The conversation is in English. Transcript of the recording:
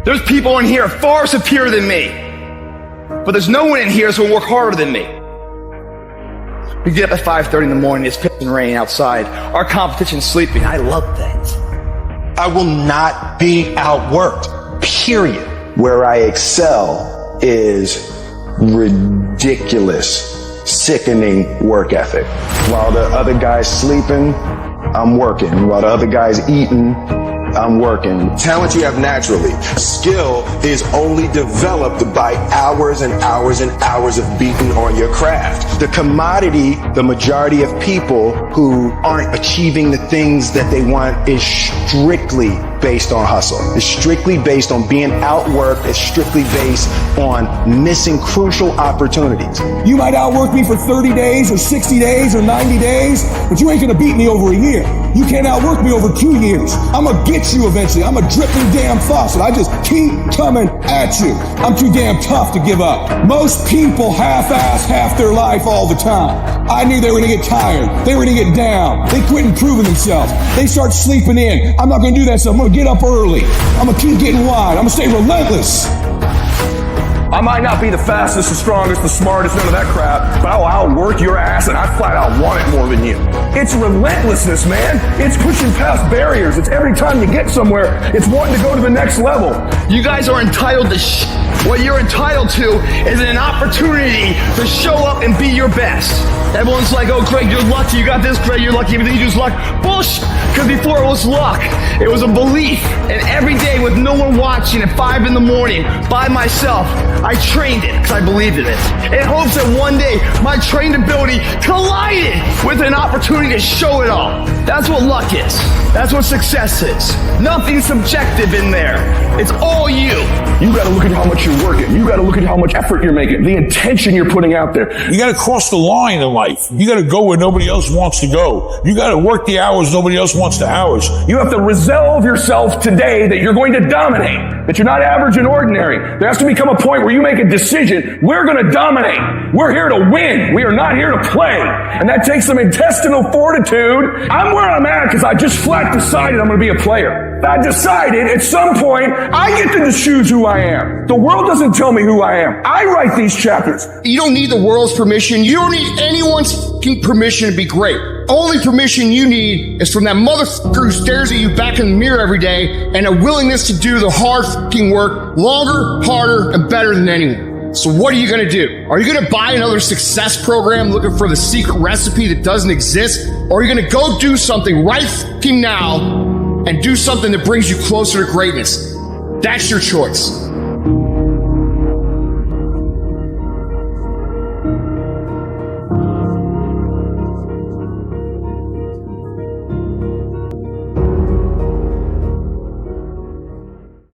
There's people in here far superior than me. But there's no one in here that's gonna work harder than me. We get up at 5:30 in the morning, it's pissing rain outside. Our competition's sleeping. I love that. I will not be outworked, period. Where I excel is ridiculous, sickening work ethic. While the other guy's sleeping, I'm working. While the other guy's eating, I'm working. Talent you have naturally. Skill is only developed by hours and hours and hours of beating on your craft. The commodity, the majority of people who aren't achieving the things that they want is strictly based on hustle. It's strictly based on being outworked. It's strictly based on missing crucial opportunities. You might outwork me for 30 days or 60 days or 90 days, but you ain't gonna beat me over a year. You can't outwork me over 2 years. I'm gonna get you eventually. I'm a dripping damn faucet. I just keep coming at you. I'm too damn tough to give up. Most people half-ass half their life all the time. I knew they were gonna get tired. They were gonna get down. They quit improving themselves. They start sleeping in. I'm not gonna do that stuff. I'm gonna get up early. I'm gonna keep getting wide. I'm gonna stay relentless. I might not be the fastest, the strongest, the smartest, none of that crap, but I'll outwork your ass and I flat out want it more than you. It's relentlessness, man. It's pushing past barriers. It's every time you get somewhere, it's wanting to go to the next level. You guys are entitled to What you're entitled to is an opportunity to show up and be your best. Everyone's like, oh, Greg, you're lucky. You got this, Greg, you're lucky. Everything you do is luck. Bullshit. Because before it was luck, it was a belief. And every day with no one watching at 5 in the morning by myself, I trained it because I believed in it. In hopes that one day my trained ability collided with an opportunity to show it all. That's what luck is. That's what success is. Nothing subjective in there. It's all you. You got to look at how much you're working. You got to look at how much effort you're making, the intention you're putting out there. You got to cross the line in life. You got to go where nobody else wants to go. You got to work the hours nobody else wants the hours. You have to resolve yourself today that you're going to dominate, that you're not average and ordinary. There has to become a point where you make a decision. We're going to dominate. We're here to win. We are not here to play. And that takes some intestinal fortitude. I'm where I'm at because I just flat decided I'm going to be a player. I decided at some point I get to choose who I am. The world doesn't tell me who I am. I write these chapters. You don't need the world's permission. You don't need anyone's fucking permission to be great. Only permission you need is from that motherfucker who stares at you back in the mirror every day and a willingness to do the hard fucking work longer, harder, and better than anyone. So what are you going to do? Are you going to buy another success program looking for the secret recipe that doesn't exist? Or are you going to go do something right fucking now and do something that brings you closer to greatness? That's your choice.